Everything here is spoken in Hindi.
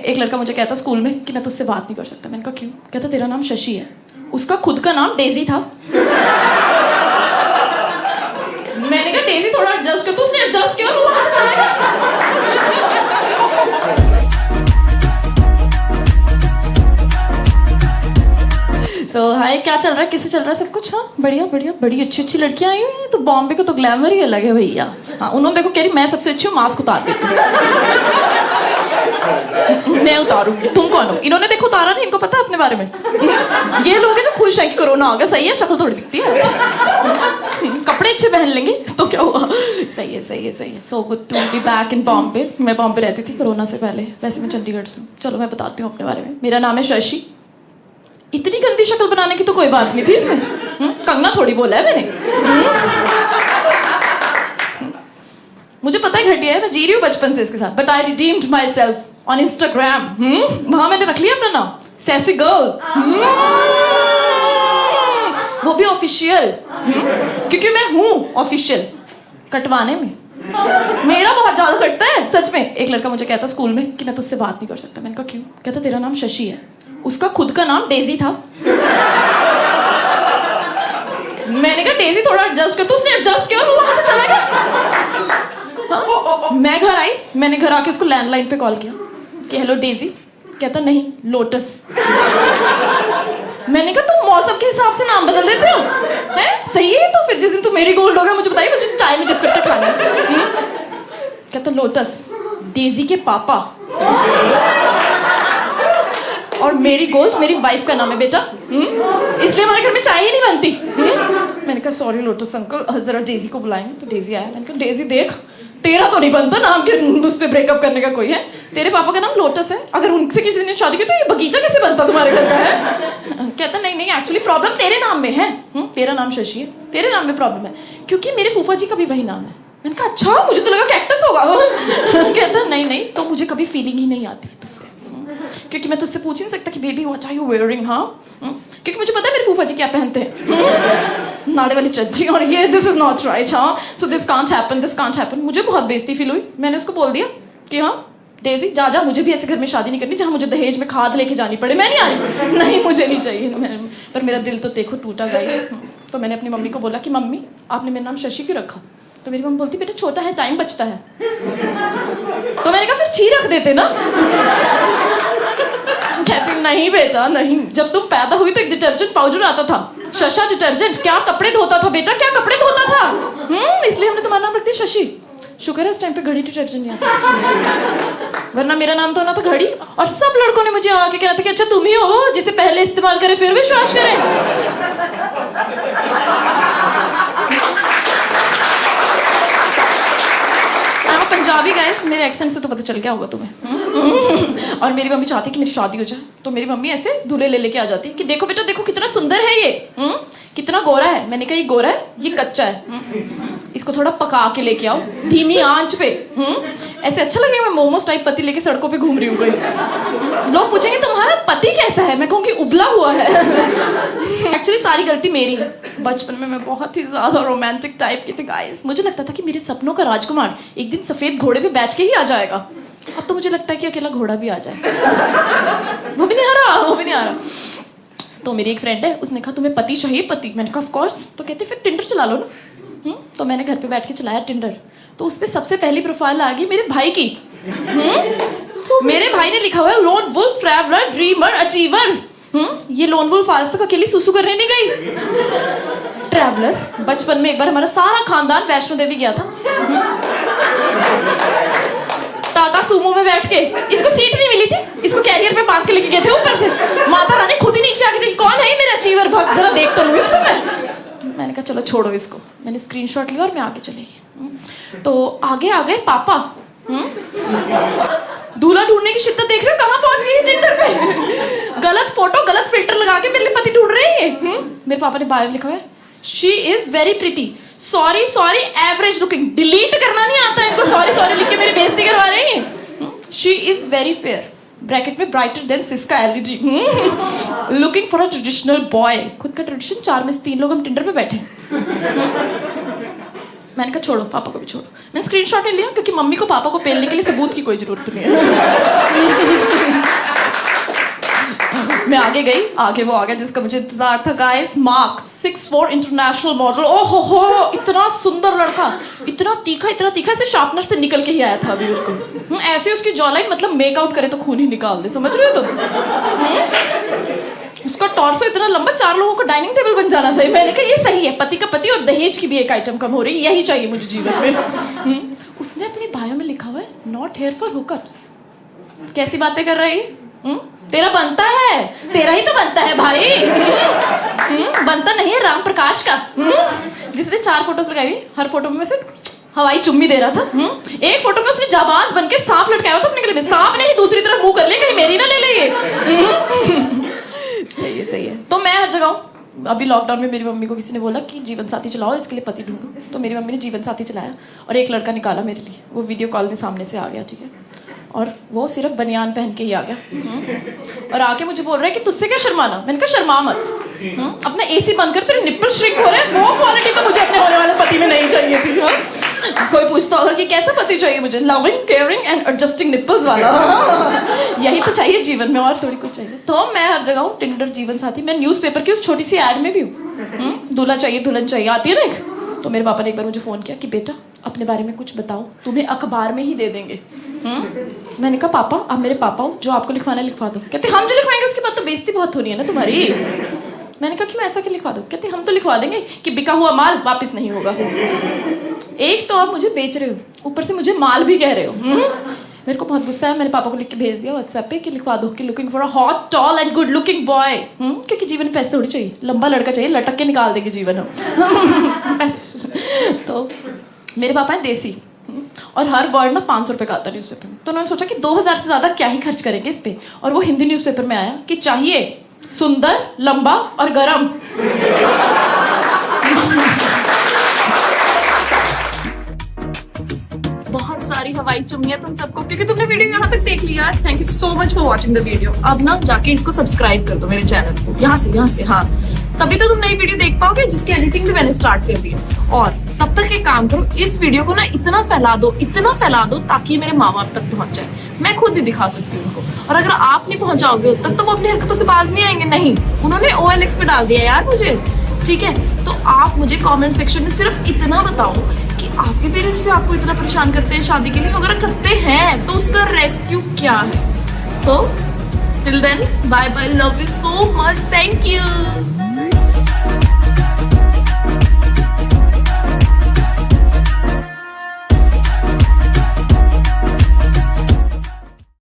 एक लड़का मुझे कहता स्कूल में कि मैं तुझसे बात नहीं कर सकता। मैंने कहा क्यों? कहता तेरा नाम शशि है, उसका खुद का नाम डेजी था। मैंने कहा डेजी थोड़ा एडजस्ट कर, तो उसने एडजस्ट किया और वो वहां से चला गया। हाय, क्या चल रहा है? कैसे चल रहा है सब कुछ? हाँ बढ़िया बढ़िया, बड़ी अच्छी अच्छी लड़कियां आई हुई हैं। तो बॉम्बे का तो ग्लैमर ही अलग है भैया। हाँ, उन्होंने देखो कह रही मैं सबसे अच्छी हूँ, मास्क उतार देती हूँ। मैं उतारूंगी, तुम कौन हो? इन्होंने देखो उतारा नहीं, इनको पता है अपने बारे में। ये लोग हैं जो खुश हैं कि कोरोना हो गया। सही है, शक्ल थोड़ी दिखती है। कपड़े अच्छे पहन लेंगे तो क्या हुआ। सही है सही है सही है। So good to be back in Bombay. मैं बॉम्बे रहती थी कोरोना से पहले, वैसे मैं चंडीगढ़ से हूँ। चलो मैं बताती हूँ अपने बारे में। मेरा नाम है शशि। इतनी गंदी शक्ल बनाने की तो कोई बात नहीं थी इसमें। कंगना थोड़ी बोला है मैंने। मुझे पता है घटिया है, मैं जी रही हूँ बचपन से इसके साथ, but I redeemed my self on Instagram. वहां मैंने रख लिया अपना नाम, सैसी गर्ल। वो भी ऑफिशियल, क्योंकि मैं हूँ ऑफिशियल कटवाने में। मेरा बहुत ज्यादा कटता है सच में। एक लड़का मुझे कहता स्कूल में कि मैं तुझसे बात नहीं कर सकता। मैंने कहा क्यों? कहता तेरा नाम शशि है, उसका खुद का नाम डेजी था। मैंने कहा डेजी थोड़ा एडजस्ट कर, तो उसने एडजस्ट किया और वो वहां से चला गया। हाँ? मैं घर आई, मैंने घर आके उसको लैंडलाइन पे कॉल किया कि हेलो डेजी। कहता नहीं, लोटस। मैंने कहा तुम मौसम के हिसाब से नाम बदल देते हो हैं? सही है। तो फिर जिस दिन तू मेरी गोल्ड हो गया, मुझे बताइए, मुझे चाय में डिप करके खाना है। कहता लोटस, डेजी के पापा और मेरी गोल्ड मेरी वाइफ का नाम है बेटा, इसलिए हमारे घर में चाय ही नहीं बनती। मैंने कहा सॉरी लोटस अंकल, जरा डेजी को बुलाएंगे। तो डेजी आया। मैंने कहा डेजी देख, तेरा तो नहीं बनता नाम के उस पर ब्रेकअप करने का कोई है। तेरे पापा का नाम लोटस है, अगर उनसे किसी ने शादी की तो ये बगीचा कैसे बनता तुम्हारे घर का है? कहता नहीं नहीं, एक्चुअली प्रॉब्लम तेरे नाम में है। तेरा नाम शशि है, तेरे नाम में प्रॉब्लम है, क्योंकि मेरे फूफा जी का भी वही नाम है। मैंने कहा अच्छा, मुझे तो लगा कैक्टस होगा। कहता नहीं नहीं, तो मुझे कभी फीलिंग ही नहीं आती तुझसे, क्योंकि मैं तुझसे पूछ ही नहीं सकता कि baby what are you wearing. हाँ, क्योंकि मुझे पता है मेरे फूफा जी क्या पहनते हैं, नाड़े वाली चड्डी, और ये दिस इज नॉट राइट। हाँ, so this can't happen, this can't happen. मुझे बहुत बेइज्जती फील हुई। मैंने उसको बोल दिया कि हाँ डेजी जा जा, मुझे भी ऐसे घर में शादी नहीं करनी जहाँ मुझे दहेज में खाद लेके जानी पड़े। मैं नहीं आ रही, नहीं मुझे नहीं चाहिए। पर मेरा दिल तो देखो टूटा गाइस। तो मैंने अपनी मम्मी को बोला कि मम्मी आपने मेरा नाम शशि क्यों रखा? तो मेरी मम्मी बोलती बेटा छोटा है, टाइम बचता है। तो मैंने कहा फिर छी रख देते ना। कहती नहीं बेटा नहीं, जब तुम पैदा हुई तो एक डिटर्जेंट पाउडर आता था, शशा डिटर्जेंट। क्या कपड़े धोता था बेटा, क्या कपड़े धोता था। इसलिए हमने तुम्हारा नाम रख दिया शशि। शुक्र है उस टाइम पे घड़ी डिटर्जेंट नहीं आता, वरना मेरा नाम तो होना था घड़ी। और सब लड़कों ने मुझे आके कहना था कि अच्छा तुम ही हो जिसे पहले इस्तेमाल करे फिर विश्वास करें। पंजाबी गाइस, मेरे एक्सेंट से तो पता चल गया होगा तुम्हें। और मेरी मम्मी चाहती कि मेरी शादी हो जाए, तो मेरी मम्मी ऐसे दूल्हे ले लेके आ जाती कि देखो बेटा देखो कितना सुंदर है ये, कितना गोरा है। मैंने कहा ये गोरा है, ये कच्चा है, इसको थोड़ा पका के लेके आओ धीमी आंच पे। ऐसे अच्छा लगेगा मैं मोमोस टाइप पति लेके सड़कों पे घूम रही हूँ कोई। लोग पूछेंगे तुम्हारा पति कैसा है, मैं कहूँगी उबला हुआ है। एक्चुअली सारी गलती मेरी है। बचपन में मैं बहुत ही ज्यादा रोमांटिक टाइप की थी गाइस। मुझे लगता था कि मेरे सपनों का राजकुमार एक दिन सफेद घोड़े पे बैठ के ही आ जाएगा। अब तो मुझे लगता है कि अकेला घोड़ा भी आ जाए। वो भी नहीं आ रहा, वो भी नहीं आ रहा। तो मेरी एक फ्रेंड है, उसने कहा तुम्हें पति चाहिए? पति। मैंने कहा ऑफ कोर्स। तो कहते फिर टिंडर चला लो ना। तो मैंने घर पे बैठ के चलाया टिंडर। तो उस पे सबसे पहली प्रोफाइल आ गई मेरे भाई की। मेरे भाई ने लिखा हुआ है lone wolf, traveller, dreamer, achiever. ये लोन वुल्फ आज तक अकेली सुसु करने नहीं गई। ट्रैवलर, बचपन में एक बार हमारा सारा खानदान वैष्णो देवी गया था, टाटा सूमो में बैठ के। इसको सीट नहीं मिली थी, इसको कैरियर पे बांध के लेके गए थे ऊपर से। माता रानी खुद ही नीचे आके देखी कौन है मेरा अचीवर भक्त, जरा देख तो लूं इसको मैंने कहा चलो छोड़ो इसको। मैंने स्क्रीनशॉट लिया और मैं आगे चली गई। तो आगे आ गए पापा। दूल्हा ढूंढने की शिद्दत देख रहे हो, कहाँ पहुंच गई टिंडर पे। गलत फोटो गलत फिल्टर लगा के मेरे लिए पति ढूंढ रही है। मेरे पापा ने बायो में लिखा है she is very pretty, sorry sorry average looking. Delete करना नहीं आता इनको, सॉरी सॉरी लिख के मेरी बेइज्जती करवा रही है। She is very fair, bracket में brighter than Syska LED, looking for a traditional boy. खुद का ट्रेडिशन, 4 में से 3 लोग हम टिंडर पे बैठे। मैंने कहा छोड़ो, पापा को भी छोड़ो। मैंने स्क्रीनशॉट ले लिया क्योंकि मम्मी को पापा को पेलने के लिए सबूत की कोई जरूरत नहीं है। मैं आगे गई, आगे वो आ गया जिसका मुझे इंतजार था गाइस। Mark 6'4" international model. ओहो हो, इतना सुंदर लड़का, इतना तीखा से शार्पनर से निकल के ही आया था अभी बिल्कुल। ऐसे उसकी जॉलाइन मतलब मेकआउट करे तो खून ही निकाल दे, समझ रहे हो तुम? उसका टॉर्सो इतना लंबा, 4 लोगों का डाइनिंग टेबल बन जाना था। मैंने कहा ये सही है, पति का पति और दहेज की भी एक आइटम कम हो रही, यही चाहिए मुझे जीवन में। उसने अपनी बायो में लिखा हुआ है नॉट हेयर फॉर हुकअप्स। कैसी बातें कर रही? तेरा बनता है, तेरा ही तो बनता है भाई। बनता नहीं है राम प्रकाश का, जिसने 4 फोटोज लगाई हुई, हर फोटो में से हवाई चुम्मी दे रहा था। एक फोटो में उसने जाबाज बन के सांप लटकाया हुआ था अपने गले में। सांप ने ही दूसरी तरफ मुंह कर लिया, कहीं मेरी ना ले ले ये। सही है। तो मैं हर जगह हूँ। अभी लॉकडाउन में मेरी मम्मी को किसी ने बोला कि जीवन साथी चलाओ और इसके लिए पति ढूंढो, तो मेरी मम्मी ने जीवन साथी चलाया और एक लड़का निकाला मेरे लिए। वो वीडियो कॉल में सामने से आ गया, ठीक है, और वो सिर्फ बनियान पहन के ही आ गया। और आके मुझे बोल रहा है कि तुझसे क्या शर्माना। मैंने कहा शर्मा मत, अपना एसी बंद कर, तेरे निप्पल श्रिंक हो रहे हैं। वो क्वालिटी तो मुझे अपने होने वाले पति में नहीं चाहिए थी। कोई पूछता होगा कि कैसा पति चाहिए मुझे, loving, caring and adjusting nipples वाला। यही तो चाहिए जीवन में, और थोड़ी कुछ चाहिए। तो मैं हर जगह हूँ, टिंडर, जीवन साथी। मैं न्यूज़पेपर की उस छोटी सी एड में भी हूँ। दूल्हा चाहिए दुल्हन चाहिए आती है ना। तो मेरे पापा ने एक बार मुझे फोन किया कि बेटा अपने बारे में कुछ बताओ, तुम्हें अखबार में ही दे देंगे। मैंने कहा पापा आप मेरे पापा हो, जो आपको लिखवाना है लिखवा दो। कहते हम जो लिखवाएंगे उसके बाद तो बेइज्जती बहुत होनी है ना तुम्हारी। मैंने कहा क्यों, ऐसा क्यों लिखवा दो? कहते हम तो लिखवा देंगे कि बिका हुआ माल वापस नहीं होगा। एक तो आप मुझे बेच रहे हो, ऊपर से मुझे माल भी कह रहे हो। मेरे को बहुत गुस्सा है। मैंने पापा को लिख के भेज दिया व्हाट्सएप पे कि लिखवा दो कि looking for a hot, tall and good looking boy. क्योंकि जीवन में पैसे थोड़ी चाहिए, लंबा लड़का चाहिए, लटक के निकाल देंगे जीवन हम। तो मेरे पापा हैं देसी, और हर वर्ड ना 500 रुपये का आता है न्यूज़पेपर में। तो उन्होंने सोचा कि 2000 से ज़्यादा क्या ही खर्च करेंगे इस पे, और वो हिंदी न्यूज़पेपर में आया कि चाहिए सुंदर, लंबा और गरम। बहुत सारी हवाई चुम्मियां तुम सबको, क्योंकि तुमने वीडियो यहाँ तक देख लिया। Thank you so much for watching the video. अब ना जाके इसको सब्सक्राइब कर दो मेरे चैनल को, यहाँ से। हाँ, तभी तो तुम नई वीडियो देख पाओगे जिसकी एडिटिंग भी मैंने स्टार्ट कर दी है। और तब तक एक काम करो, इस वीडियो को ना इतना फैला दो ताकि मेरे माँ बाप तक पहुंच जाए। मैं खुद ही दिखा सकती हूँ उनको, और अगर आप नहीं पहुंचाओगे उन तक तो वो अपनी हरकतों से बाज नहीं आएंगे। नहीं, उन्होंने OLX पे डाल दिया यार मुझे, ठीक है। तो आप मुझे कमेंट सेक्शन में सिर्फ इतना बताओ कि आपके पेरेंट्स भी आपको इतना परेशान करते हैं शादी के लिए। अगर करते हैं तो उसका रेस्क्यू क्या है? So till then bye bye, love you so much, thank you.